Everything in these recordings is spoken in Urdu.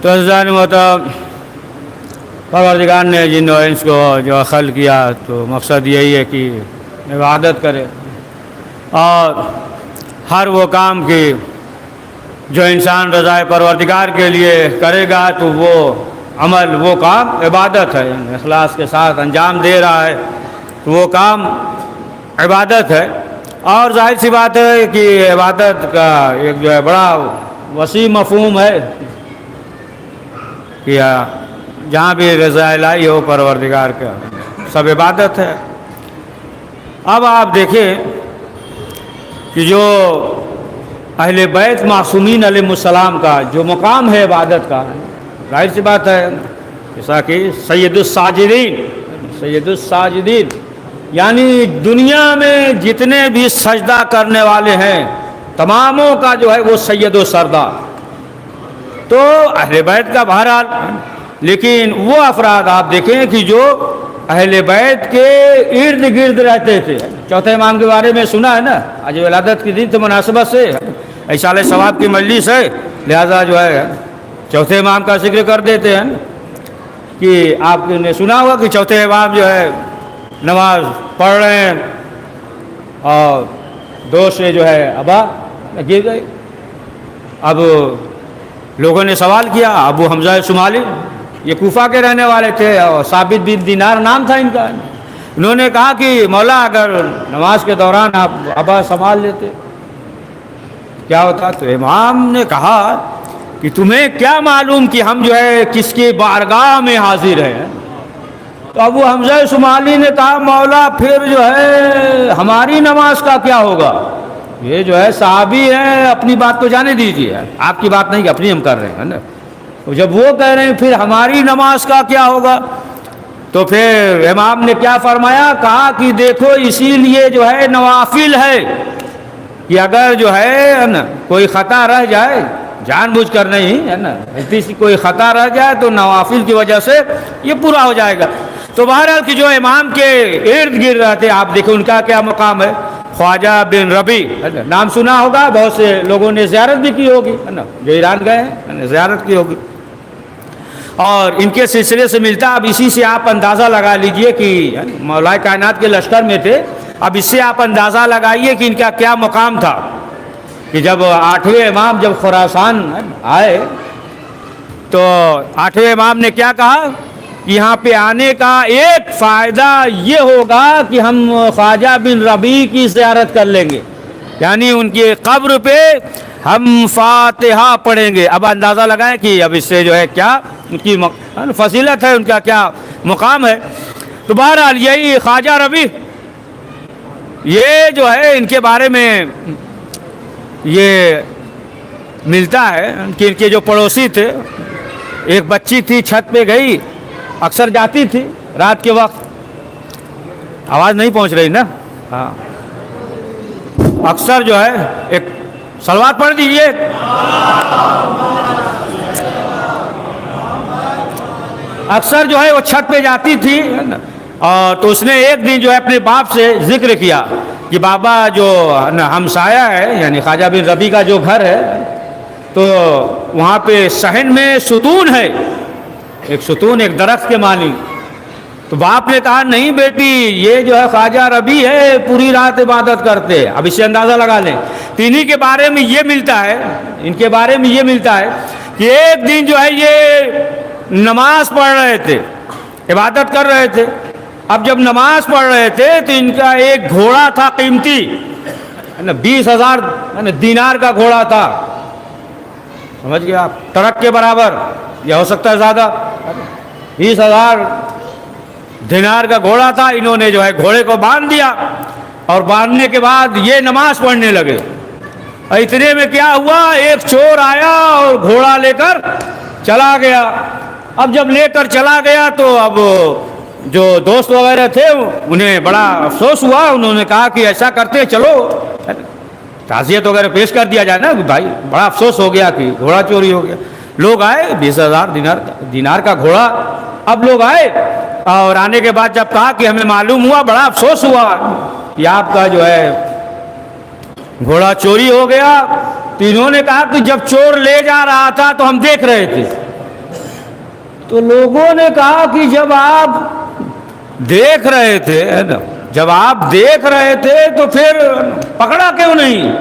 تو حضرت محترم پروردگار نے جن و انس کو جو خلق کیا تو مقصد یہی ہے کہ عبادت کرے، اور ہر وہ کام کی جو انسان رضائے پروردگار کے لیے کرے گا تو وہ عمل، وہ کام عبادت ہے، اخلاص کے ساتھ انجام دے رہا ہے تو وہ کام عبادت ہے۔ اور ظاہر سی بات ہے کہ عبادت کا ایک جو ہے بڑا وسیع مفہوم ہے کہ جہاں بھی رضا الہی ہو پروردگار کا سب عبادت ہے۔ اب آپ دیکھیں کہ جو اہل بیت معصومین علیہ السلام کا جو مقام ہے عبادت کا، ظاہر سی بات ہے جیسا کہ سید الساجدین یعنی دنیا میں جتنے بھی سجدہ کرنے والے ہیں تماموں کا جو ہے وہ سید و سردار، تو اہل بیت کا بہرحال۔ لیکن وہ افراد آپ دیکھیں کہ جو اہل بیت کے ارد گرد رہتے تھے، چوتھے امام کے بارے میں سنا ہے نا، آج ولادت کے دن تو مناسبت سے اشارہ ثواب کی مجلس ہے، لہذا جو ہے چوتھے امام کا ذکر کر دیتے ہیں کہ آپ نے سنا ہوگا کہ چوتھے امام جو ہے نماز پڑھ رہے ہیں اور دو سے جو ہے ابا گر گئی۔ اب لوگوں نے سوال کیا، ابو حمزہ شمالی یہ کوفہ کے رہنے والے تھے اور ثابت بن دینار نام تھا ان کا، انہوں نے کہا کہ مولا اگر نماز کے دوران آپ ابا سنبھال لیتے کیا ہوتا؟ تو امام نے کہا کہ تمہیں کیا معلوم کہ ہم جو ہے کس کی بارگاہ میں حاضر ہیں؟ تو ابو حمزہ شمالی نے کہا مولا پھر جو ہے ہماری نماز کا کیا ہوگا؟ یہ جو ہے صحابی ہے، اپنی بات کو جانے دیجیے، آپ کی بات نہیں کہ اپنی ہم کر رہے ہیں نا، تو جب وہ کہہ رہے ہیں پھر ہماری نماز کا کیا ہوگا؟ تو پھر امام نے کیا فرمایا؟ کہا کہ دیکھو اسی لیے جو ہے نوافل ہے کہ اگر جو ہے نا کوئی خطا رہ جائے، جان بوجھ کر نہیں ہے نا، کسی کوئی خطا رہ جائے تو نوافل کی وجہ سے یہ پورا ہو جائے گا۔ تو بہرحال کہ جو امام کے ارد گرد رہتے آپ دیکھیں ان کا کیا مقام ہے۔ خواجہ بن ربیع نام سنا ہوگا، بہت سے لوگوں نے زیارت بھی کی ہوگی ہے نا، جو ایران گئے ہیں زیارت کی ہوگی، اور ان کے سلسلے سے ملتا۔ اب اسی سے آپ اندازہ لگا لیجئے کہ مولا کائنات کے لشکر میں تھے، اب اس سے آپ اندازہ لگائیے کہ ان کا کیا مقام تھا کہ جب آٹھویں امام جب خراسان آئے تو آٹھویں امام نے کیا کہا؟ یہاں پہ آنے کا ایک فائدہ یہ ہوگا کہ ہم خواجہ بن ربیع کی زیارت کر لیں گے، یعنی ان کی قبر پہ ہم فاتحہ پڑھیں گے۔ اب اندازہ لگائیں کہ اب اس سے جو ہے کیا ان کی فضیلت ہے، ان کا کیا مقام ہے۔ تو بہرحال یہی خواجہ ربیع، یہ جو ہے ان کے بارے میں یہ ملتا ہے کہ ان کے جو پڑوسی تھے، ایک بچی تھی چھت پہ گئی، اکثر جاتی تھی رات کے وقت، آواز نہیں پہنچ رہی نا، ہاں اکثر جو ہے ایک صلوات پڑھ دیجئے، اکثر جو ہے وہ چھت پہ جاتی تھی، اور تو اس نے ایک دن جو ہے اپنے باپ سے ذکر کیا کہ بابا جو ہمسایہ ہے یعنی خواجہ بن ربیع کا جو گھر ہے تو وہاں پہ صحن میں ستون ہے، ایک ستون ایک درخت کے معنی۔ تو باپ نے کہا نہیں بیٹی یہ جو ہے خواجہ ربیع ہے، پوری رات عبادت کرتے۔ اب اس سے اندازہ لگا لیں، انہی کے بارے میں یہ ملتا ہے، ان کے بارے میں یہ ملتا ہے کہ ایک دن جو ہے یہ نماز پڑھ رہے تھے، عبادت کر رہے تھے۔ اب جب نماز پڑھ رہے تھے تو ان کا ایک گھوڑا تھا قیمتی، 20,000 دینار کا گھوڑا تھا، سمجھ گئے آپ، ٹرک کے برابر یا ہو سکتا ہے زیادہ، 20,000 دینار کا گھوڑا تھا۔ انہوں نے جو ہے گھوڑے کو باندھ دیا اور باندھنے کے بعد یہ نماز پڑھنے لگے۔ اور اتنے میں کیا ہوا، ایک چور آیا اور گھوڑا لے کر چلا گیا۔ اب جب لے کر چلا گیا تو اب جو دوست وغیرہ تھے انہیں بڑا افسوس ہوا، انہوں نے کہا کہ ایسا کرتے چلو تعزیت وغیرہ پیش کر دیا جائے نا، بھائی بڑا افسوس ہو گیا کہ گھوڑا چوری ہو گیا۔ لوگ آئے، 20,000 دینار کا گھوڑا۔ اب لوگ آئے اور آنے کے بعد جب کہا کہ ہمیں معلوم ہوا، بڑا افسوس ہوا کہ آپ کا جو ہے گھوڑا چوری ہو گیا۔ تو انہوں نے کہا کہ جب چور لے جا رہا تھا تو ہم دیکھ رہے تھے، تو لوگوں نے کہا کہ جب آپ دیکھ رہے تھے نا، جب آپ دیکھ رہے تھے تو پھر پکڑا کیوں نہیں؟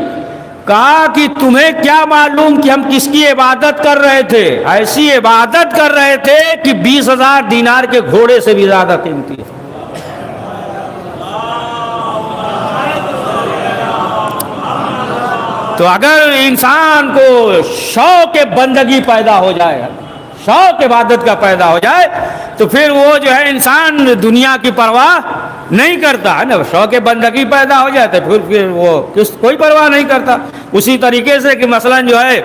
کہا کہ تمہیں کیا معلوم کہ ہم کس کی عبادت کر رہے تھے؟ ایسی عبادت کر رہے تھے کہ 20,000 دینار کے گھوڑے سے بھی زیادہ قیمتی ہے۔ تو اگر انسان کو شوق بندگی پیدا ہو جائے، شوق عبادت کا پیدا ہو جائے، تو پھر وہ جو ہے انسان دنیا کی پرواہ نہیں کرتا ہے نا۔ شوق بندگی پیدا ہو جائے تو پھر وہ کوئی پرواہ نہیں کرتا۔ اسی طریقے سے کہ مثلا جو ہے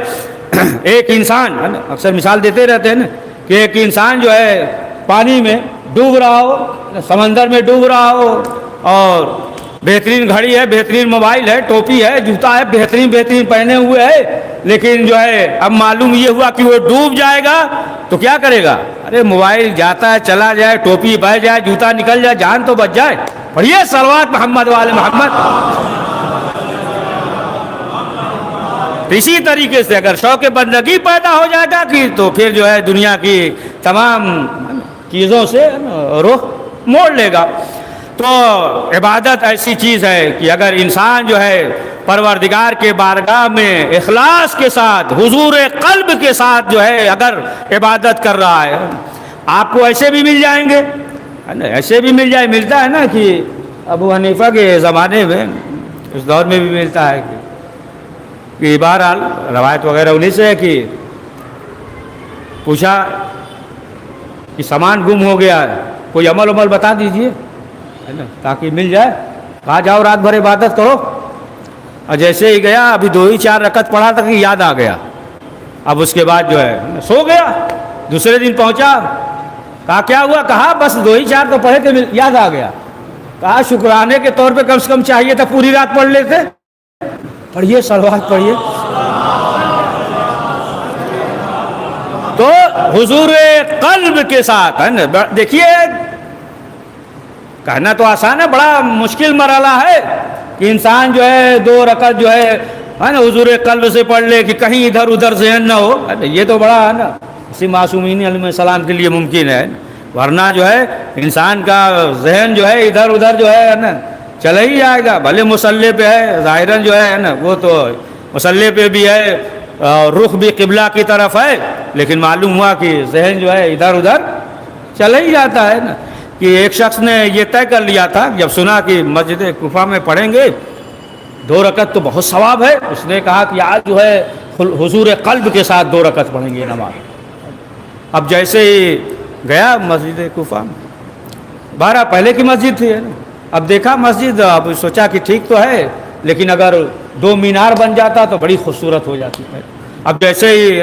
ایک انسان ہے نا، اکثر مثال دیتے رہتے ہیں نا، کہ ایک انسان جو ہے پانی میں ڈوب رہا ہو، سمندر میں ڈوب رہا ہو، اور بہترین گھڑی ہے، بہترین موبائل ہے، ٹوپی ہے، جوتا ہے، بہترین پہنے ہوئے ہے، لیکن جو ہے اب معلوم یہ ہوا کہ وہ ڈوب جائے گا تو کیا کرے گا؟ ارے موبائل جاتا ہے چلا جائے، ٹوپی بہ جائے، جوتا نکل جائے، جان تو بچ جائے۔ پڑھیے صلوات محمد والے محمد۔ اسی طریقے سے اگر شوق بندگی پیدا ہو جائے گا کہ تو پھر جو ہے دنیا کی تمام چیزوں سے رخ موڑ لے گا۔ تو عبادت ایسی چیز ہے کہ اگر انسان جو ہے پروردگار کے بارگاہ میں اخلاص کے ساتھ، حضور قلب کے ساتھ جو ہے اگر عبادت کر رہا ہے، آپ کو ایسے بھی مل جائیں گے، ایسے بھی ملتا ہے نا کہ ابو حنیفہ کے زمانے میں، اس دور میں بھی ملتا ہے کہ بہرحال روایت وغیرہ انہیں سے ہے کہ پوچھا کہ سامان گم ہو گیا ہے، کوئی عمل بتا دیجئے ہے نا تاکہ مل جائے۔ کہا جاؤ رات بھر عبادت کرو، اور جیسے ہی گیا ابھی 2 ہی 4 رکعت پڑھا تھا کہ یاد آ گیا، اب اس کے بعد جو ہے سو گیا۔ دوسرے دن پہنچا، کہا کیا ہوا؟ کہا بس 2 ہی 4 تو پڑھے تھے، یاد آ گیا۔ کہا شکرانے کے طور پہ کم سے کم چاہیے تھا پوری رات پڑھ لیتے۔ پڑھیے صلوات پڑھیے۔ تو حضور قلب کے ساتھ ہے نا، دیکھیے کہنا تو آسان ہے، بڑا مشکل مرحلہ ہے کہ انسان جو ہے 2 رکعت جو ہے نا حضور قلب سے پڑھ لے کہ کہیں ادھر ادھر ذہن نہ ہو، یہ تو بڑا ہے نا اسی معصومین علیہ السلام کے لیے ممکن ہے، ورنہ جو ہے انسان کا ذہن جو ہے ادھر ادھر جو ہے نا چلا ہی جائے گا۔ بھلے مصلی پہ ہے، ظاہراً جو ہے نا وہ تو مصلی پہ بھی ہے، رخ بھی قبلہ کی طرف ہے، لیکن معلوم ہوا کہ ذہن جو ہے ادھر ادھر چلا ہی جاتا ہے نا۔ کہ ایک شخص نے یہ طے کر لیا تھا، جب سنا کہ مسجد کوفہ میں پڑھیں گے 2 رکعت تو بہت ثواب ہے، اس نے کہا کہ آج جو ہے حضور قلب کے ساتھ 2 رکعت پڑھیں گے نماز۔ اب جیسے ہی گیا مسجد کوفہ میں، 12 پہلے کی مسجد تھی، اب دیکھا مسجد، اب سوچا کہ ٹھیک تو ہے لیکن اگر 2 مینار بن جاتا تو بڑی خوبصورت ہو جاتی ہے۔ اب جیسے ہی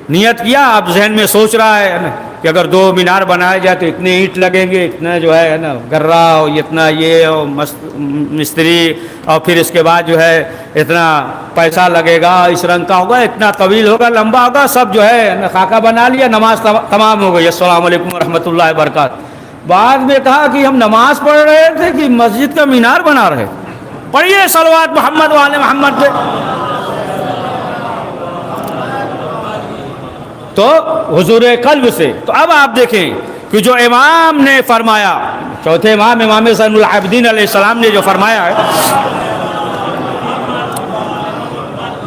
نیت کیا، اب ذہن میں سوچ رہا ہے نا کہ اگر 2 مینار بنائے جائے تو اتنے اینٹ لگیں گے، اتنا جو ہے نا گرا اور اتنا یہ اور مستری، اور پھر اس کے بعد جو ہے اتنا پیسہ لگے گا، اس رنگ کا ہوگا، اتنا طویل ہوگا، لمبا ہوگا، سب جو ہے خاکہ بنا لیا، نماز تمام ہو گئی، السلام علیکم ورحمۃ اللہ وبرکاتہ۔ بعد میں کہا کہ ہم نماز پڑھ رہے تھے کہ مسجد کا مینار بنا رہے۔ پڑھیے صلوات محمد والے محمد پہ۔ تو حضور قلب سے، تو اب آپ دیکھیں کہ جو امام نے فرمایا، چوتھے امام زین العابدین علیہ السلام نے جو فرمایا ہے،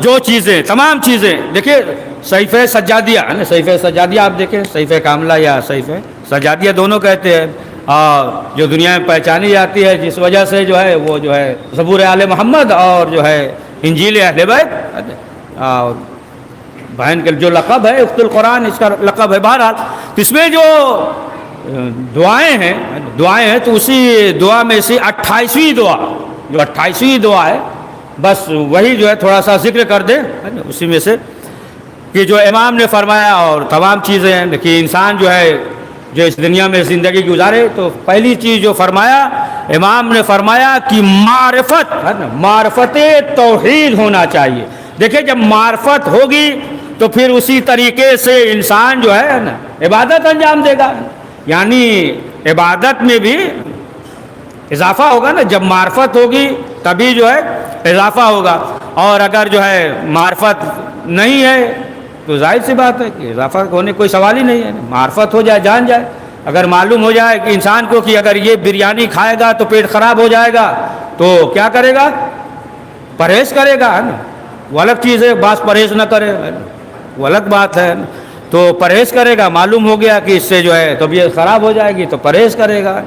جو چیزیں تمام چیزیں دیکھیے، صحیفہ سجادیہ ہے نا، صحیفہ سجادیہ آپ دیکھیں، صحیفہ کاملہ یا صحیفہ سجادیہ دونوں کہتے ہیں، اور جو دنیا میں پہچانی جاتی ہے جس وجہ سے جو ہے وہ جو ہے زبور آل محمد اور جو ہے انجیل اہل بیت، اور بہن کے جو لقب ہے اخت القرآن اس کا لقب ہے۔ بہرحال اس میں جو دعائیں ہیں تو اسی دعا میں سے 28ویں دعا، جو 28ویں دعا ہے، بس وہی جو ہے تھوڑا سا ذکر کر دیں اسی میں سے، کہ جو امام نے فرمایا اور تمام چیزیں ہیں کہ انسان جو ہے جو اس دنیا میں زندگی گزارے تو پہلی چیز جو فرمایا امام نے فرمایا کہ معرفت توحید ہونا چاہیے۔ دیکھیں جب معرفت ہوگی تو پھر اسی طریقے سے انسان جو ہے نا عبادت انجام دے گا، یعنی عبادت میں بھی اضافہ ہوگا نا، جب معرفت ہوگی تبھی جو ہے اضافہ ہوگا، اور اگر جو ہے معرفت نہیں ہے تو ظاہر سی بات ہے کہ اضافہ ہونے کوئی سوال ہی نہیں ہے، معرفت ہو جائے، جان جائے. اگر معلوم ہو جائے کہ انسان کو کہ اگر یہ بریانی کھائے گا تو پیٹ خراب ہو جائے گا تو کیا کرے گا؟ پرہیز کرے گا، ہے نا. وہ الگ چیز ہے، بعض پرہیز نہ کرے، ہے نا، وہ الگ بات ہے. تو پرہیز کرے گا، معلوم ہو گیا کہ اس سے جو ہے طبیعت خراب ہو جائے گی تو پرہیز کرے گا.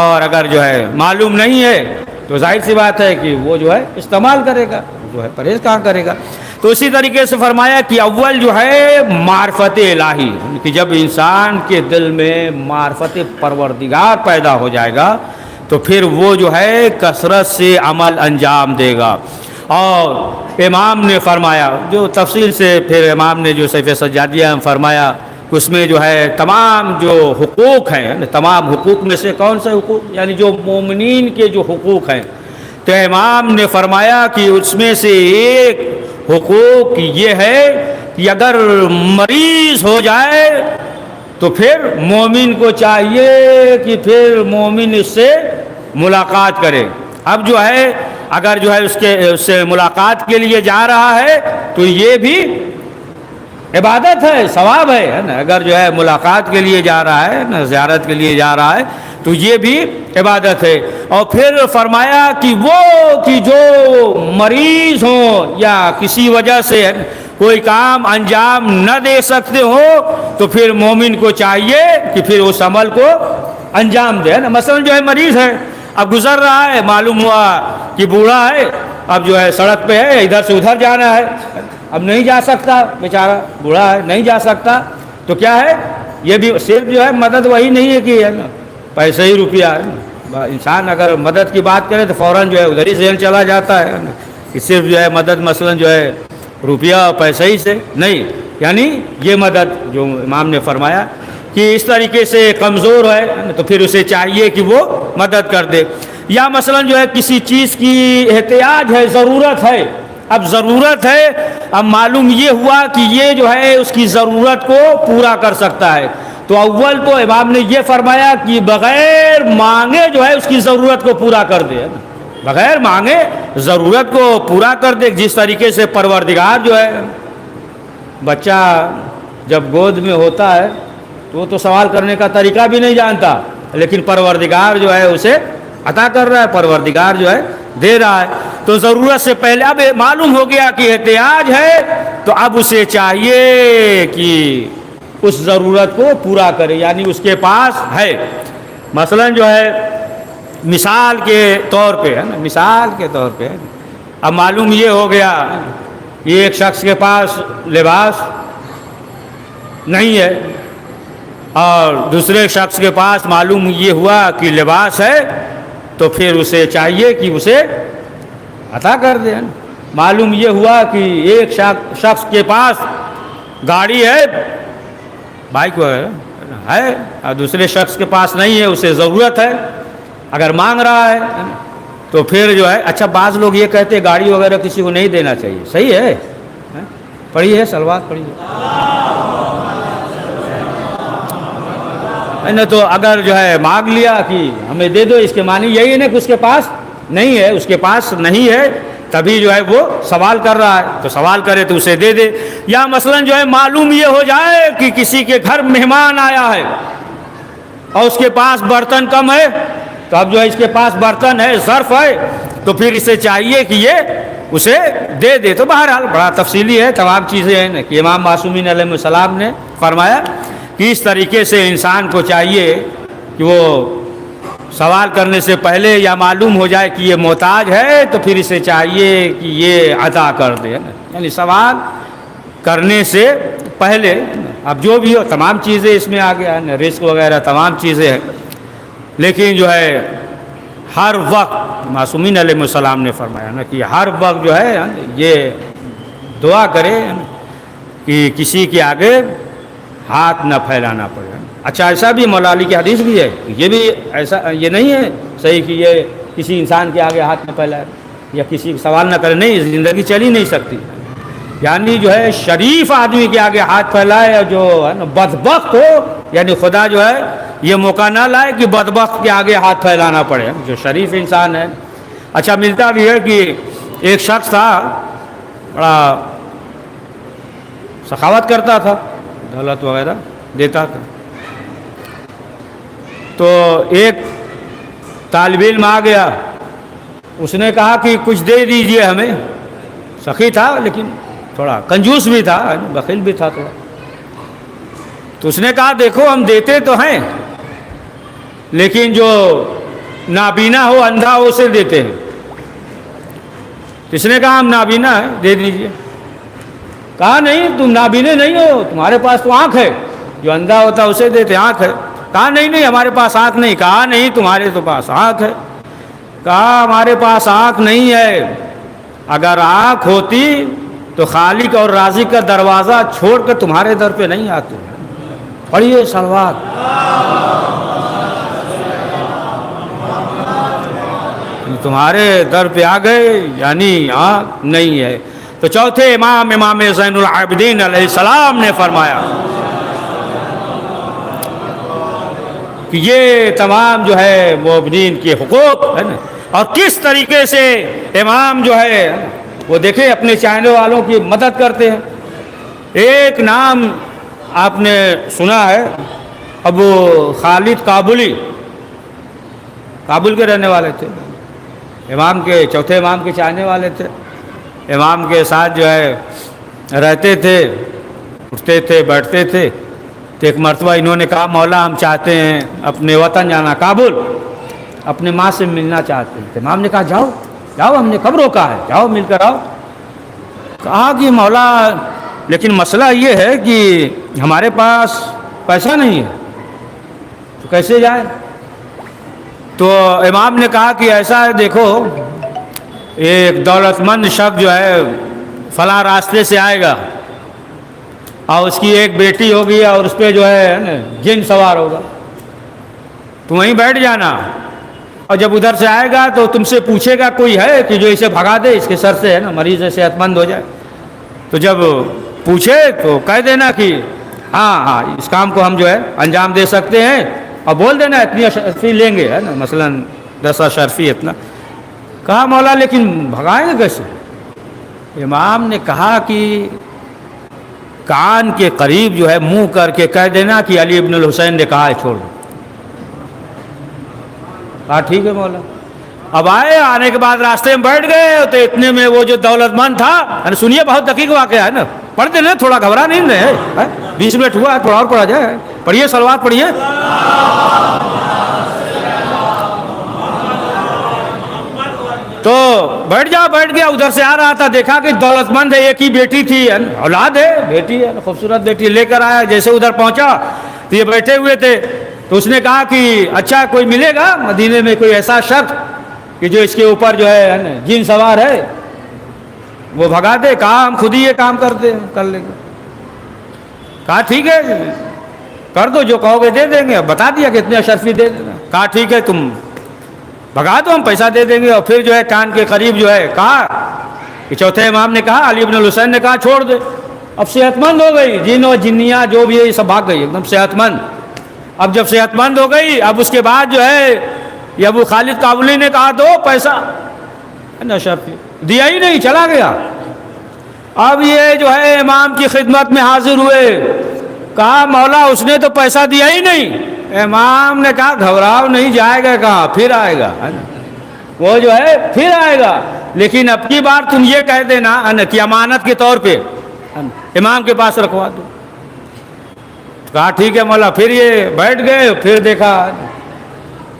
اور اگر جو ہے معلوم نہیں ہے تو ظاہر سی بات ہے کہ وہ جو ہے استعمال کرے گا، جو ہے پرہیز کہاں کرے گا. تو اسی طریقے سے فرمایا کہ اول جو ہے معرفت الہی، کہ جب انسان کے دل میں معرفت پروردگار پیدا ہو جائے گا تو پھر وہ جو ہے کثرت سے عمل انجام دے گا. اور امام نے فرمایا، جو تفصیل سے پھر امام نے جو سیف سجادیہ میں فرمایا، اس میں جو ہے تمام جو حقوق ہیں، تمام حقوق میں سے کون سے حقوق، یعنی جو مومنین کے جو حقوق ہیں، تو امام نے فرمایا کہ اس میں سے ایک حقوق یہ ہے کہ اگر مریض ہو جائے تو پھر مومن کو چاہیے کہ پھر مومن اس سے ملاقات کرے. اب جو ہے اگر جو ہے اس سے ملاقات کے لیے جا رہا ہے تو یہ بھی عبادت ہے، ثواب ہے نا. اگر جو ہے ملاقات کے لیے جا رہا ہے نا، زیارت کے لیے جا رہا ہے تو یہ بھی عبادت ہے. اور پھر فرمایا کہ وہ کہ جو مریض ہوں یا کسی وجہ سے کوئی کام انجام نہ دے سکتے ہو تو پھر مومن کو چاہیے کہ پھر اس عمل کو انجام دے نا. مثلا جو ہے مریض ہے، اب گزر رہا ہے، معلوم ہوا کہ بوڑھا ہے، اب جو ہے سڑک پہ ہے، ادھر سے ادھر جانا ہے، اب نہیں جا سکتا، بیچارہ بوڑھا ہے نہیں جا سکتا، تو کیا ہے، یہ بھی صرف جو ہے مدد وہی نہیں ہے کہ ہے نا پیسے ہی روپیہ ہے. انسان اگر مدد کی بات کرے تو فوراً جو ہے ادھر ہی ذہن چلا جاتا ہے نا کہ صرف جو ہے مدد مثلا جو ہے روپیہ اور پیسے ہی سے نہیں. یعنی یہ مدد جو امام نے فرمایا کہ اس طریقے سے کمزور ہے تو پھر اسے چاہیے کہ وہ مدد کر دے. یا مثلا جو ہے کسی چیز کی احتیاج ہے، ضرورت ہے، اب ضرورت ہے، اب معلوم یہ ہوا کہ یہ جو ہے اس کی ضرورت کو پورا کر سکتا ہے، تو اول تو امام نے یہ فرمایا کہ بغیر مانگے جو ہے اس کی ضرورت کو پورا کر دے، بغیر مانگے ضرورت کو پورا کر دے. جس طریقے سے پروردگار جو ہے، بچہ جب گود میں ہوتا ہے تو وہ تو سوال کرنے کا طریقہ بھی نہیں جانتا، لیکن پروردگار جو ہے اسے عطا کر رہا ہے، پروردگار جو ہے دے رہا ہے. تو ضرورت سے پہلے اب معلوم ہو گیا کہ احتیاج ہے تو اب اسے چاہیے کہ اس ضرورت کو پورا کرے، یعنی اس کے پاس ہے. مثلا جو ہے مثال کے طور پہ ہے نا، مثال کے طور پہ اب معلوم یہ ہو گیا کہ ایک شخص کے پاس لباس نہیں ہے اور دوسرے شخص کے پاس معلوم یہ ہوا کہ لباس ہے، تو پھر اسے چاہیے کہ اسے عطا کر دے. معلوم یہ ہوا کہ ایک شخص کے پاس گاڑی ہے، بائک وغیرہ ہے، اور دوسرے شخص کے پاس نہیں ہے، اسے ضرورت ہے، اگر مانگ رہا ہے تو پھر جو ہے اچھا بعض لوگ یہ کہتے ہیں گاڑی وغیرہ کسی کو نہیں دینا چاہیے، صحیح ہے، پڑھی ہے سلوات پڑھی ہے نا. تو اگر جو ہے مانگ لیا کہ ہمیں دے دو، اس کے معنی یہی ہے نا کہ اس کے پاس نہیں ہے، اس کے پاس نہیں ہے تبھی جو ہے وہ سوال کر رہا ہے، تو سوال کرے تو اسے دے دے. یا مثلا جو ہے معلوم یہ ہو جائے کہ کسی کے گھر مہمان آیا ہے اور اس کے پاس برتن کم ہے، تو اب جو ہے اس کے پاس برتن ہے، ظرف ہے، تو پھر اسے چاہیے کہ یہ اسے دے دے. تو بہرحال بڑا تفصیلی ہے، تمام چیزیں ہیں نا کہ امام معصومین علیہ السلام نے فرمایا کہ اس طریقے سے انسان کو چاہیے کہ وہ سوال کرنے سے پہلے یا معلوم ہو جائے کہ یہ محتاج ہے تو پھر اسے چاہیے کہ یہ عطا کر دے. یعنی سوال کرنے سے پہلے اب جو بھی ہو تمام چیزیں اس میں آ گیا ہے، رزق وغیرہ تمام چیزیں ہیں، لیکن جو ہے ہر وقت معصومین علیہ السلام نے فرمایا نا کہ ہر وقت جو ہے یہ دعا کرے کہ کسی کے آگے ہاتھ نہ پھیلانا پڑے. اچھا ایسا بھی مولا علی کی حدیث بھی ہے، یہ بھی ایسا یہ نہیں ہے صحیح کہ یہ کسی انسان کے آگے ہاتھ نہ پھیلائے یا کسی سوال نہ کرے، نہیں، زندگی چل ہی نہیں سکتی. یعنی جو ہے شریف آدمی کے آگے ہاتھ پھیلائے اور جو ہے نا بدبخت ہو، یعنی خدا جو ہے یہ موقع نہ لائے کہ بدبخت کے آگے ہاتھ پھیلانا پڑے، جو شریف انسان ہے. اچھا ملتا بھی ہے کہ ایک شخص تھا بڑا سخاوت کرتا تھا، دولت وغیرہ دیتا تھا۔ تو ایک طالب علم آ گیا، اس نے کہا کہ کچھ دے دیجئے ہمیں۔ سخی تھا لیکن تھوڑا کنجوس بھی تھا، بخیل بھی تھا تھوڑا۔ تو اس نے کہا دیکھو ہم دیتے تو ہیں لیکن جو نابینا ہو، اندھا ہو، اسے دیتے ہیں۔ اس نے کہا ہم نابینا ہیں، دے دیجئے۔ کہا نہیں تم نابینے نہیں ہو، تمہارے پاس تو آنکھ ہے، جو اندھا ہوتا ہے اسے دیتے، آنکھ ہے۔ کہا نہیں ہمارے پاس آنکھ نہیں۔ کہا نہیں تمہارے تو پاس آنکھ ہے۔ کہا ہمارے پاس آنکھ نہیں ہے، اگر آنکھ ہوتی تو خالق اور رازق کا دروازہ چھوڑ کر تمہارے در پہ نہیں آتے۔ پڑھیے صلوات۔ تمہارے در پہ آ گئے یعنی آنکھ نہیں ہے۔ تو چوتھے امام زین العابدین علیہ السلام نے فرمایا کہ یہ تمام جو ہے مومنین کے حقوق ہے نا، اور کس طریقے سے امام جو ہے وہ دیکھیں اپنے چاہنے والوں کی مدد کرتے ہیں۔ ایک نام آپ نے سنا ہے، ابو خالد کابلی، کابل کے رہنے والے تھے، امام کے چوتھے امام کے چاہنے والے تھے، امام کے ساتھ جو ہے رہتے تھے، اٹھتے تھے، بیٹھتے تھے۔ تو ایک مرتبہ انہوں نے کہا مولا ہم چاہتے ہیں اپنے وطن جانا، کابل، اپنے ماں سے ملنا چاہتے ہیں۔ امام نے کہا جاؤ جاؤ، ہم نے کب روکا ہے، جاؤ مل کر آؤ۔ کہا کہ مولا لیکن مسئلہ یہ ہے کہ ہمارے پاس پیسہ نہیں ہے، تو کیسے جائیں؟ تو امام نے کہا کہ ایسا ہے دیکھو، ایک دولت مند شخص جو ہے فلاں راستے سے آئے گا اور اس کی ایک بیٹی ہوگی اور اس پہ جو ہے جن سوار ہوگا، تو وہیں بیٹھ جانا، اور جب ادھر سے آئے گا تو تم سے پوچھے گا کوئی ہے کہ جو اسے بھگا دے، اس کے سر سے ہے نا، مریض ہے، صحت مند ہو جائے۔ تو جب پوچھے تو کہہ دینا کہ ہاں اس کام کو ہم جو ہے انجام دے سکتے ہیں، اور بول دینا اتنی اشرفی لیں گے، ہے نا، مثلا 10 اشرفی اتنا۔ کہا مولا لیکن بھگائیں گے کیسے؟ امام نے کہا کہ کان کے قریب جو ہے منہ کر کے کہہ دینا کہ علی ابن الحسین نے کہا ہے چھوڑ دو۔ کہا ٹھیک ہے مولا۔ اب آنے کے بعد راستے میں بیٹھ گئے تو اتنے میں وہ جو دولت مند تھا، سنیے بہت دقیق واقعہ ہے نا، پڑھ دینا، تھوڑا گھبرا نہیں رہے، 20 منٹ ہوا ہے، تھوڑا اور پڑھا جائے۔ پڑھیے صلوات پڑھیے۔ تو بیٹھ گیا، ادھر سے آ رہا تھا، دیکھا کہ دولت مند ہے، ایک ہی بیٹی تھی، اولاد ہے، بیٹی ہے، خوبصورت بیٹی لے کر آیا۔ جیسے ادھر پہنچا تو یہ بیٹھے ہوئے تھے، تو اس نے کہا کہ اچھا کوئی ملے گا مدینے میں کوئی ایسا شخص کہ جو اس کے اوپر جو ہے جن سوار ہے، وہ بھگا دے؟ کہا ہم خود ہی یہ کام کرتے ہیں، کر لیں گے۔ کہا ٹھیک ہے کر دو، جو کہو گے دے دیں گے۔ بتا دیا کہ اتنے اشرفی دے دینا۔ کہا ٹھیک ہے تم بھگا دو، ہم پیسہ دے دیں گے۔ اور پھر جو ہے کان کے قریب جو ہے کہا کہ چوتھے امام نے کہا، علی ابن الحسین نے کہا چھوڑ دے۔ اب صحت مند ہو گئی، جن و جنیاں جو بھی ہے یہ سب بھاگ گئی، ایک دم صحت مند۔ اب جب صحت مند ہو گئی، اب اس کے بعد جو ہے یہ ابو خالد کابلی نے کہا دو پیسہ، اشرفی دیا ہی نہیں، چلا گیا۔ اب یہ جو ہے امام کی خدمت میں حاضر ہوئے، کہا مولا اس نے تو پیسہ دیا ہی نہیں۔ امام نے کہا گھبراؤ نہیں، جائے گا کہاں، پھر آئے گا، وہ جو ہے پھر آئے گا، لیکن اب کی بار تم یہ کہہ دینا کہ امانت کے طور پہ امام کے پاس رکھوا دو۔ کہا ٹھیک ہے مولا۔ پھر یہ بیٹھ گئے، پھر دیکھا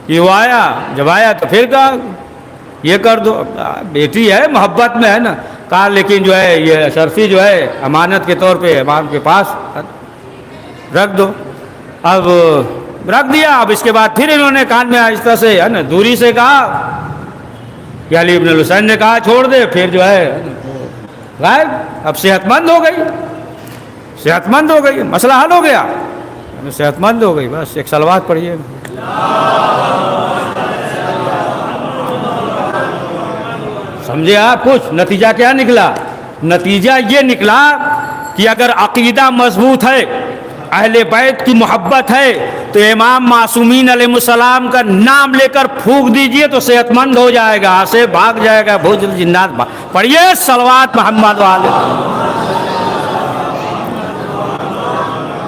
کہ وہ آیا، جب آیا تو پھر کہا یہ کر دو، بیٹی ہے محبت میں ہے نا۔ کہا لیکن جو ہے یہ اشرفی جو ہے امانت کے طور پہ امام کے پاس رکھ دو۔ اب رکھ دیا۔ اب اس کے بعد پھر انہوں نے کان میں آہستہ سے ہے نا دوری سے کہا کہ علی ابن الحسین نے کہا چھوڑ دے، پھر جو ہے غائب۔ اب صحت مند ہو گئی، صحت مند ہو گئی، مسئلہ حل ہو گیا، صحت مند ہو گئی۔ بس ایک صلوات پڑھیے۔ سمجھے آپ کچھ نتیجہ کیا نکلا؟ نتیجہ یہ نکلا کہ اگر عقیدہ مضبوط ہے، اہل بیت کی محبت ہے، تو امام معصومین علیہ السلام کا نام لے کر پھونک دیجئے تو صحت مند ہو جائے گا، سے بھاگ جائے گا، بھوج جنات۔ پڑھیے صلوات محمد والے۔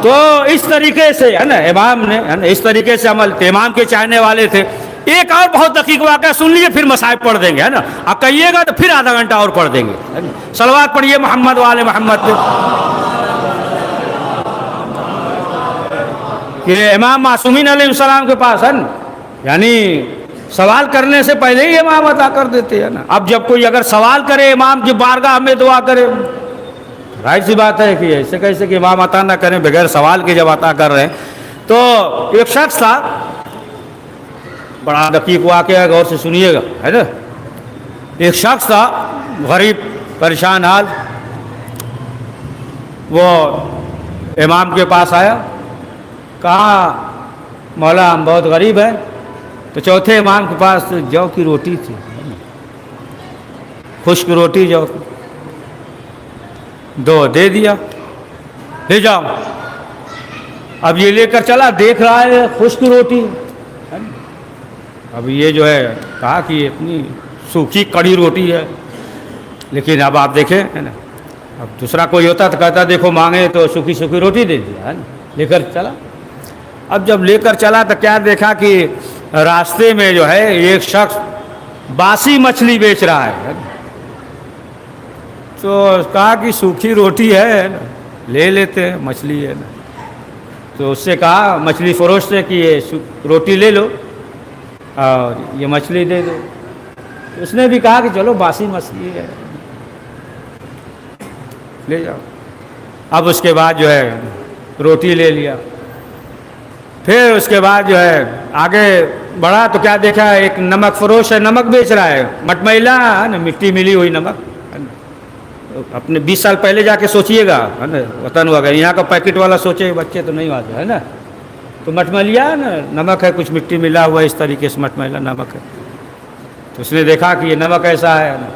تو اس طریقے سے ہے نا امام نے ہے نا اس طریقے سے عمل، امام کے چاہنے والے تھے. ایک اور بہت دقیق واقعہ سن لیجیے، پھر مصائب پڑھ دیں گے ہے نا. آپ کہیے گا تو پھر آدھا گھنٹہ اور پڑھ دیں گے. صلوات پڑھیے محمد والے محمد پہ. کہ امام معصومین علیہ السلام کے پاس ہے نا، یعنی سوال کرنے سے پہلے ہی امام عطا کر دیتے ہیں نا. اب جب کوئی اگر سوال کرے امام کی بارگاہ میں دعا کرے، ظاہر سی بات ہے کہ ایسے کیسے کہ امام عطا نہ کریں بغیر سوال کے جب عطا کر رہے ہیں. تو ایک شخص تھا، بڑا دقیق واقعہ، غور سے سنیے گا ہے نا. ایک شخص تھا غریب پریشان حال، وہ امام کے پاس آیا، کہا مولا ہم بہت غریب ہیں. تو چوتھے امام کے پاس جو کی روٹی تھی، خشک روٹی جو دو دے دیا، لے جاؤ. اب یہ لے کر چلا، دیکھ رہا ہے خشک روٹی. اب یہ جو ہے کہا کہ یہ اتنی سوکھی کڑی روٹی ہے، لیکن اب آپ دیکھیں ہے نا، اب دوسرا کوئی ہوتا تو کہتا دیکھو مانگے تو سوکھی سوکھی روٹی دے دیا ہے نا، لے کر چلا. اب جب لے کر چلا تو کیا دیکھا کہ راستے میں جو ہے ایک شخص باسی مچھلی بیچ رہا ہے. تو کہا کہ سوکھی روٹی ہے نا، لے لیتے ہیں، مچھلی ہے نا. تو اس سے کہا مچھلی فروش سے کہ یہ روٹی لے لو اور یہ مچھلی دے دو. اس نے بھی کہا کہ چلو باسی مچھلی ہے، لے جاؤ. اب اس کے بعد جو ہے روٹی لے لیا. پھر اس کے بعد جو ہے آگے بڑھا تو کیا دیکھا، ایک نمک فروش ہے، نمک بیچ رہا ہے، مٹمیلا ہے نا، مٹی ملی ہوئی نمک. اپنے 20 سال پہلے جا کے سوچئے گا ہے نا، وطن وغیرہ یہاں کا پیکٹ والا سوچے بچے تو نہیں آتے ہے نا. تو مٹملیا ہے نا، نمک ہے، کچھ مٹی ملا ہوا ہے، اس طریقے سے مٹمیلا نمک ہے. تو اس نے دیکھا کہ یہ نمک ایسا ہے نا،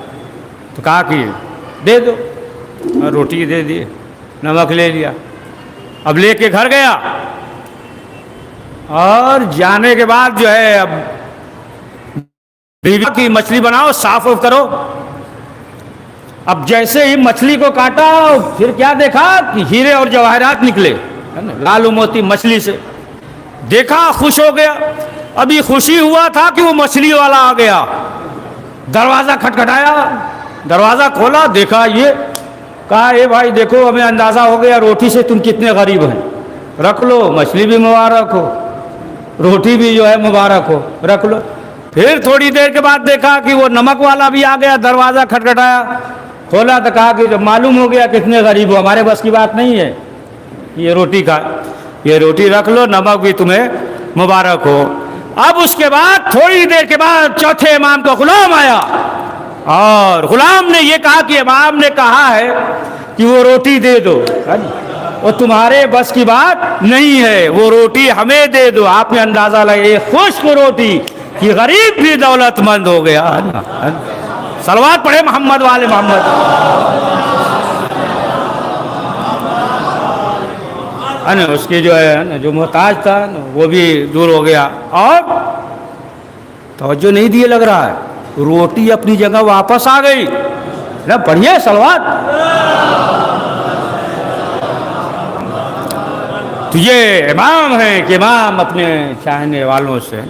تو کہا کہ دے دو، اور روٹی دے دی، نمک لے لیا. اب لے کے گھر گیا، اور جانے کے بعد جو ہے اب بیوی کی مچھلی بناؤ، صاف کرو. اب جیسے ہی مچھلی کو کاٹا، پھر کیا دیکھا کہ ہیرے اور جواہرات نکلے لال و موتی مچھلی سے. دیکھا، خوش ہو گیا. ابھی خوشی ہوا تھا کہ وہ مچھلی والا آ گیا. دروازہ کھٹکھٹایا، دروازہ کھولا، دیکھا یہ. کہا اے بھائی دیکھو ہمیں اندازہ ہو گیا روٹی سے تم کتنے غریب ہیں، رکھ لو، مچھلی بھی مبارک ہو، روٹی بھی جو ہے مبارک ہو، رکھ لو. پھر تھوڑی دیر کے بعد دیکھا کہ وہ نمک والا بھی آ گیا. دروازہ کھٹکھٹایا، کھولا تو کہا کہ جب معلوم ہو گیا کتنے غریب ہو، ہمارے بس کی بات نہیں ہے، یہ روٹی کا، یہ روٹی رکھ لو، نمک بھی تمہیں مبارک ہو. اب اس کے بعد تھوڑی دیر کے بعد چوتھے امام کا غلام آیا، اور غلام نے یہ کہا کہ امام نے کہا ہے کہ وہ روٹی دے دو، وہ تمہارے بس کی بات نہیں ہے، وہ روٹی ہمیں دے دو. آپ نے اندازہ لگا خشک روٹی کہ غریب بھی دولت مند ہو گیا. صلوات پڑھے محمد والے محمد. اس کی جو ہے جو محتاج تھا وہ بھی دور ہو گیا. اور توجہ نہیں دیے لگ رہا ہے، روٹی اپنی جگہ واپس آ گئی نا. پڑھیے صلوات. تو یہ امام ہیں کہ امام اپنے چاہنے والوں سے،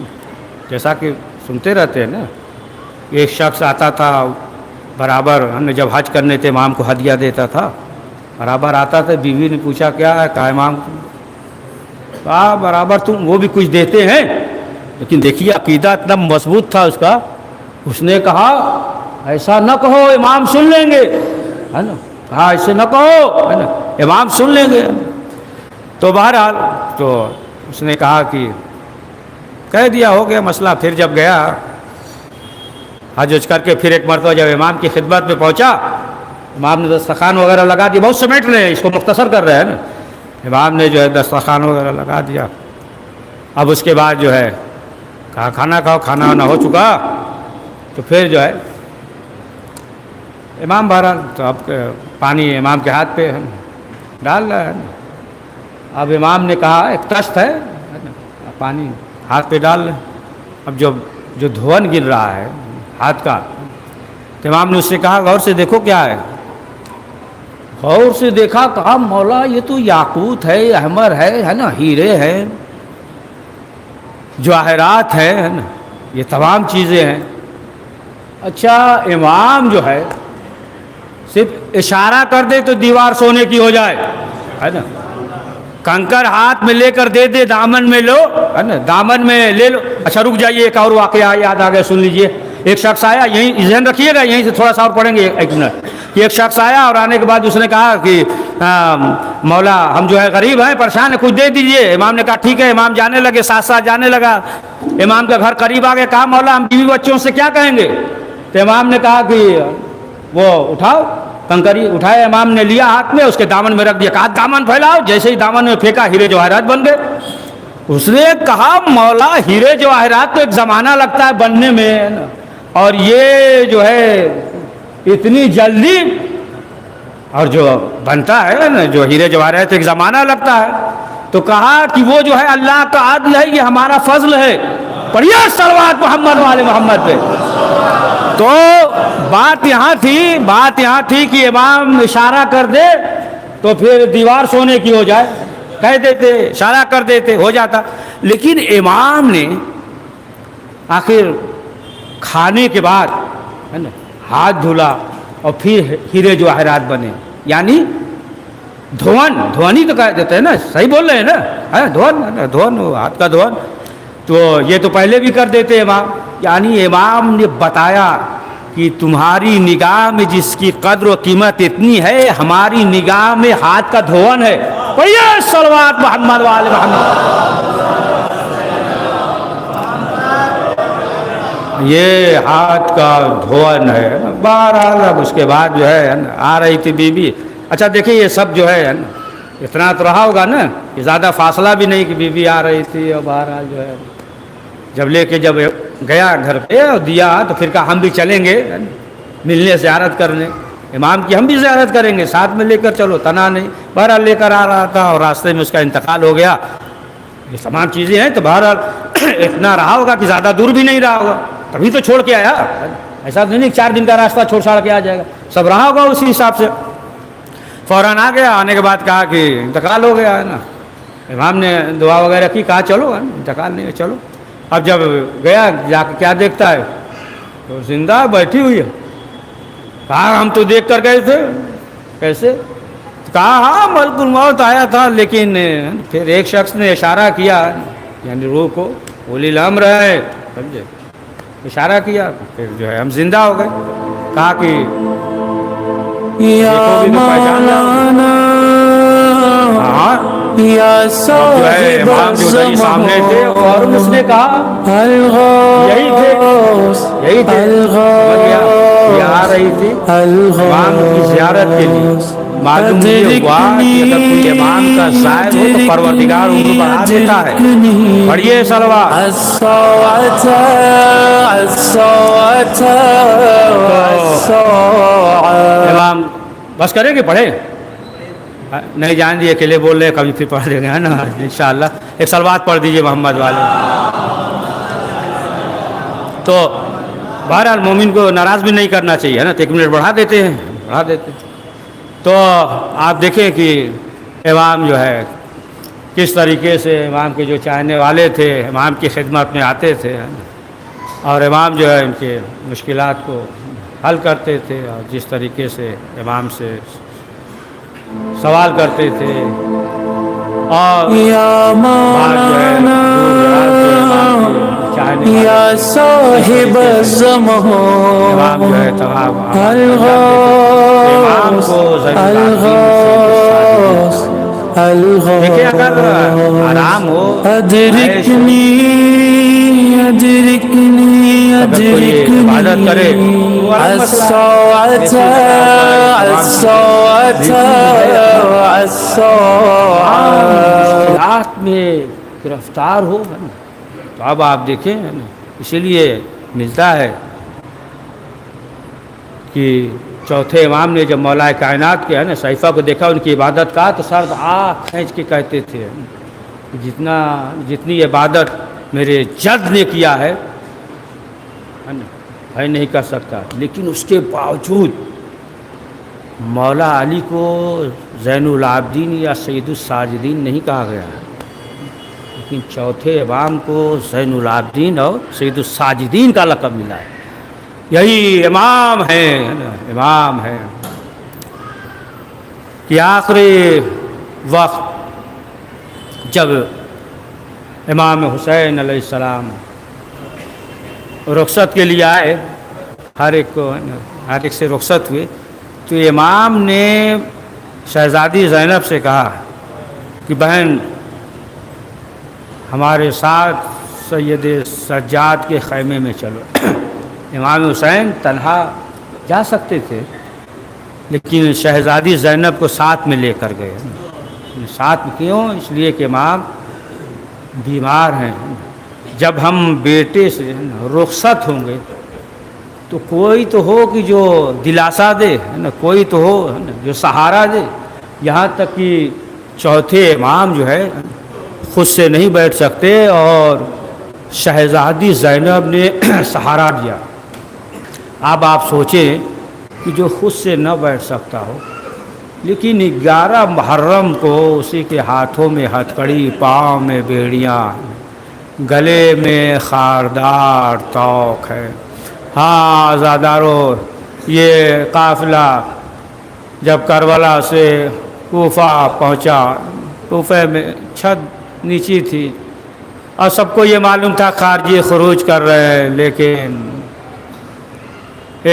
جیسا کہ سنتے رہتے ہیں نا، ایک شخص آتا تھا برابر، ہم نے جب حج کرنے تھے امام کو ہدیہ دیتا تھا، برابر آتا تھا. بیوی نے پوچھا کیا ہے، کہا امام کہا برابر تم وہ بھی کچھ دیتے ہیں، لیکن دیکھیے عقیدہ اتنا مضبوط تھا اس کا. اس نے کہا ایسا نہ کہو، امام سن لیں گے ہے نا. کہا ایسے نہ کہو ہے نا، امام سن لیں گے. تو بہرحال تو اس نے کہا کہ کہہ دیا، ہو گیا مسئلہ. پھر جب گیا حج کر کے، پھر ایک مرتبہ جب امام کی خدمت میں پہنچا، امام نے دسترخوان وغیرہ لگا دیا. بہت سمیٹ رہے ہیں، اس کو مختصر کر رہے ہیں نا. امام نے جو ہے دسترخوان وغیرہ لگا دیا. اب اس کے بعد جو ہے کہا کھانا کھاؤ، کھانا نہ ہو چکا. تو پھر جو ہے امام بہرحال تو اب پانی امام کے ہاتھ پہ ڈال رہا ہے. اب امام نے کہا ایک تشت ہے پانی ہاتھ پہ ڈال لیں. اب جو دھون گر رہا ہے ہاتھ کا، تو امام نے اس سے کہا غور سے دیکھو کیا ہے. غور سے دیکھا، کہا مولا یہ تو یاقوت ہے، احمر ہے نا، ہیرے ہیں، جواہرات ہیں، ہے نا، یہ تمام چیزیں ہیں۔ اچھا امام جو ہے صرف اشارہ کر دے تو دیوار سونے کی ہو جائے، ہے نا، کنکر ہاتھ میں لے کر دے دے، دامن میں لو، ہے نا، دامن میں لے لو۔ اچھا رک جائیے، ایک اور واقعہ یاد آ گیا، سن لیجئے۔ ایک شخص آیا، یہیں ذہن رکھیے گا، یہیں سے تھوڑا سا اور پڑھیں گے، ایک منٹ، کہ ایک شخص آیا اور آنے کے بعد اس نے کہا کہ مولا ہم جو ہے غریب ہیں، پریشان ہیں، کچھ دے دیجئے۔ امام نے کہا ٹھیک ہے، امام جانے لگے، ساتھ ساتھ جانے لگا، امام کا گھر قریب آ گیا، کہا مولا ہم بیوی بچوں سے کیا کہیں گے؟ تو امام نے کہا کہ وہ اٹھاؤ، کنکری اٹھایا، امام نے لیا ہاتھ میں، اس کے دامن میں رکھ دیا، کہا دامن پھیلاؤ، جیسے ہی دامن میں پھینکا ہیرے جواہرات بن گئے۔ اس نے کہا مولا ہیرے جواہرات تو ایک زمانہ لگتا ہے بننے میں، ہے نا، اور یہ جو ہے اتنی جلدی، اور جو بنتا ہے نا جو ہیرے جواہرات ایک زمانہ لگتا ہے۔ تو کہا کہ وہ جو ہے اللہ کا عدل ہے، یہ ہمارا فضل ہے، پڑھیے صلوات محمد والے محمد پہ۔ تو بات یہاں تھی کہ امام اشارہ کر دے تو پھر دیوار سونے کی ہو جائے، کہہ دیتے، اشارہ کر دیتے، ہو جاتا۔ لیکن امام نے آخر کھانے کے بعد، ہے نا، ہاتھ دھلا اور پھر ہیرے جواہرات بنے، یعنی دھون ہی تو کہہ دیتے ہیں نا، صحیح بول رہے ہیں نا، دھون ہاتھ کا دھون، تو یہ تو پہلے بھی کر دیتے امام۔ یعنی امام نے بتایا کہ تمہاری نگاہ میں جس کی قدر و قیمت اتنی ہے، ہماری نگاہ میں ہاتھ کا دھون ہے۔ پڑھیے صلوات محمد والے محمد۔ یہ ہاتھ کا دھون ہے۔ بہرحال اب اس کے بعد جو ہے آ رہی تھی بی بی۔ اچھا دیکھیے یہ سب جو ہے اتنا تو رہا ہوگا نا کہ زیادہ فاصلہ بھی نہیں کہ بی بی آ رہی تھی، اور بہرحال جو ہے جب لے کے جب گیا گھر پہ اور دیا تو پھر کہا ہم بھی چلیں گے ملنے، زیارت کرنے، امام کی ہم بھی زیارت کریں گے، ساتھ میں لے کر چلو، تنا نہیں۔ بہرحال لے کر آ رہا تھا اور راستے میں اس کا انتقال ہو گیا۔ یہ تمام چیزیں ہیں تو بہرحال اتنا رہا ہوگا کہ زیادہ دور بھی نہیں رہا ہوگا، تبھی تو چھوڑ کے آیا، ایسا نہیں 4 دن کا راستہ چھوڑ کے آ جائے گا، سب رہا ہوگا اسی حساب سے۔ فوراً آ گیا، آنے کے بعد کہا کہ انتقال ہو گیا، ہے نا، امام نے دعا وغیرہ کی، کہا چلو، انتقال نہیں ہے چلو۔ اب جب گیا جا کے کیا دیکھتا ہے تو زندہ بیٹھی ہوئی ہے۔ کہا ہم تو دیکھ کر گئے تھے، کیسے؟ کہا ہاں ملک الموت آیا تھا، لیکن پھر ایک شخص نے اشارہ کیا، یعنی روح کو، اولی الامر ہے، سمجھے، اشارہ کیا، پھر جو ہے ہم زندہ ہو گئے۔ کہا کہ یا مولانا یا صاحب الزمان، سامنے تھے اور اس نے کہا یہی تھے آ رہی تھی امام کی زیارت کے لیے۔ معلوم یہ ہوا کہ اگر کوئی امام کا زائر ہو تو پروردگار عمر بڑھا دیتا ہے۔ پڑھیے صلوات۔ امام بس کریں کہ پڑھیں؟ نہیں جان دیے، اکیلے بول رہے، کبھی پھر پڑھ دیں گے، ہے نا، انشاءاللہ۔ ایک صلوات پڑھ دیجئے محمد والے۔ تو بہرحال مومن کو ناراض بھی نہیں کرنا چاہیے، ہے نا، تو 1 منٹ بڑھا دیتے ہیں۔ تو آپ دیکھیں کہ امام جو ہے کس طریقے سے امام کے جو چاہنے والے تھے امام کی خدمت میں آتے تھے، اور امام جو ہے ان کے مشکلات کو حل کرتے تھے، اور جس طریقے سے امام سے سوال کرتے تھے، اور یا مولانا یا صاحب الزمان، امام جو ہے تمام دیکھیں اگر آرام ہو، ادرکنی ادرکنی عبادت کرے، الساعة رات میں گرفتار ہو، تو اب آپ دیکھیں، اسی لیے ملتا ہے کہ چوتھے امام نے جب مولا کائنات کے، ہے نا، صحیفہ کو دیکھا ان کی عبادت کا، تو سر آنکھ کھینچ کے کہتے تھے جتنی عبادت میرے جد نے کیا ہے میں نہیں کر سکتا، لیکن اس کے باوجود مولا علی کو زین العابدین یا سید الساجدین نہیں کہا گیا، لیکن چوتھے امام کو زین العابدین اور سید الساجدین کا لقب ملا ہے۔ یہی امام ہیں، امام ہیں کہ آخری وقت جب امام حسین علیہ السلام رخصت کے لیے آئے، ہر ایک سے رخصت ہوئے، تو امام نے شہزادی زینب سے کہا کہ بہن ہمارے ساتھ سید سجاد کے خیمے میں چلو۔ امام حسین تنہا جا سکتے تھے، لیکن شہزادی زینب کو ساتھ میں لے کر گئے۔ ساتھ میں کیوں؟ اس لیے کہ امام بیمار ہیں، جب ہم بیٹے سے رخصت ہوں گے تو کوئی تو ہو کہ جو دلاسا دے، کوئی تو ہو جو سہارا دے۔ یہاں تک کہ چوتھے امام جو ہے خود سے نہیں بیٹھ سکتے اور شہزادی زینب نے سہارا دیا۔ اب آپ سوچیں کہ جو خود سے نہ بیٹھ سکتا ہو، لیکن 11 محرم کو اسی کے ہاتھوں میں ہتھکڑی، پاؤں میں بیڑیاں، گلے میں خاردار توق ہے۔ ہاں آزادارو، یہ قافلہ جب کربلا سے کوفہ پہنچا، کوفہ میں چھت نیچی تھی اور سب کو یہ معلوم تھا خارجی خروج کر رہے ہیں، لیکن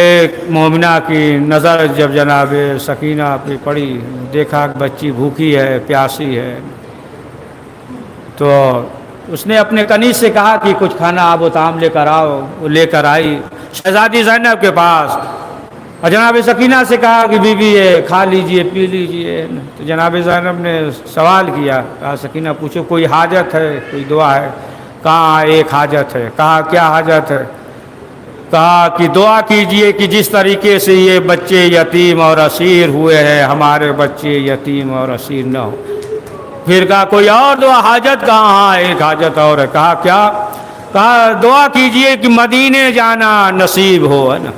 ایک مومنہ کی نظر جب جناب سکینہ پہ پڑی، دیکھا کہ بچی بھوکی ہے، پیاسی ہے، تو اس نے اپنے کنیز سے کہا کہ کچھ کھانا آب و طعام لے کر آؤ۔ وہ لے کر آئی شہزادی زینب کے پاس، اور جناب سکینہ سے کہا کہ بی بی یہ کھا لیجئے، پی لیجئے۔ تو جناب زینب نے سوال کیا، کہا سکینہ پوچھو کوئی حاجت ہے، کوئی دعا ہے؟ کہا ایک حاجت ہے۔ کہا کیا حاجت ہے؟ کہا کہ دعا کیجئے کہ جس طریقے سے یہ بچے یتیم اور اسیر ہوئے ہیں، ہمارے بچے یتیم اور اسیر نہ ہو۔ پھر کہا کوئی اور دعا حاجت؟ کہا ہاں ایک حاجت اور ہے۔ کہا کیا؟ کہا دعا کیجئے کہ مدینے جانا نصیب ہو، ہے نا۔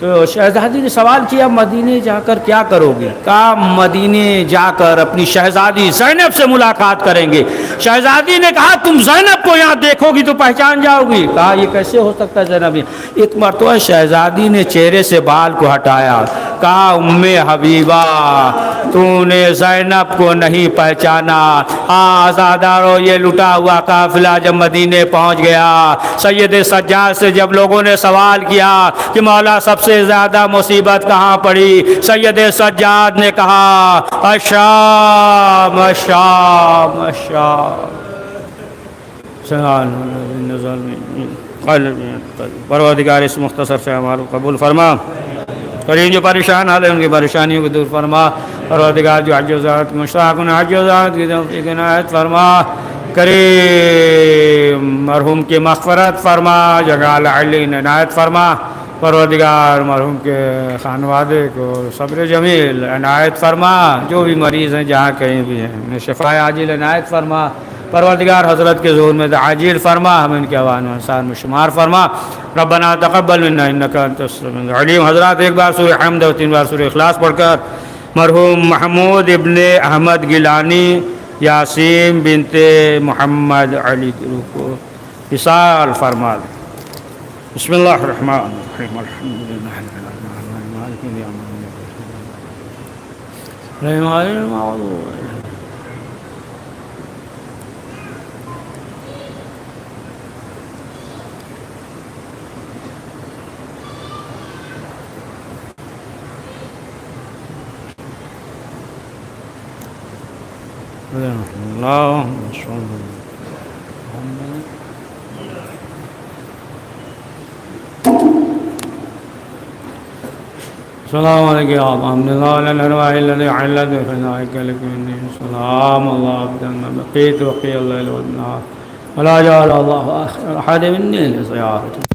تو شہزادی نے سوال کیا مدینے جا کر کیا کرو گے؟ کہا مدینے جا کر اپنی شہزادی زینب سے ملاقات کریں گے۔ شہزادی نے کہا تم زینب کو یہاں دیکھو گی تو پہچان جاؤ گی۔ کہا یہ کیسے ہو سکتا ہے زینب؟ ایک مرتبہ شہزادی نے چہرے سے بال کو ہٹایا، کہا ام حبیبہ تو نے زینب کو نہیں پہچانا۔ آزادارو، یہ لٹا ہوا قافلہ جب مدینے پہنچ گیا، سید سجاد سے جب لوگوں نے سوال کیا کہ مولا سب سے زیادہ مصیبت کہاں پڑی، سید سجاد نے کہا الشام الشام الشام۔ پروردگار اس مختصر سے ہمارا قبول فرما، کریم جو پریشان حال ہے ان کی پریشانیوں کو دور فرما، پروردگار جو حج و زیارت کے مشتاقوں نے حج و زیارت کی توفیق عنایت فرما، کریم مرحوم کی مغفرت فرما، جگال علی عنایت فرما، پروردگار مرحوم کے خانوادے کو صبر جمیل عنایت فرما، جو بھی مریض ہیں جہاں کہیں بھی ہیں شفاء عاجل عنایت فرما، پروردگار حضرت کے ظہور میں عاجل فرما، ہم ان کے اوان و انصار میں شمار فرما۔ ربنا تقبل منا انک انت السمیع العلیم۔ حضرات ایک بار سورہ حمد اور 3 بار سورہ اخلاص پڑھ کر مرحوم محمود ابن احمد گیلانی، یاسین بنت محمد علی کی روح کو وصال فرما دیں۔ بسم اللہ الرحمن الرحیم، الحمد للہ رب العالمین، مالک یوم الدین۔ السلام علیکم الحمد للہ الرواح الذی علت بفنائک لکنی سلام اللہ عبداللہ بقیت وقی اللہ والنار ولا جعل اللہ آخر احد منی لزیارت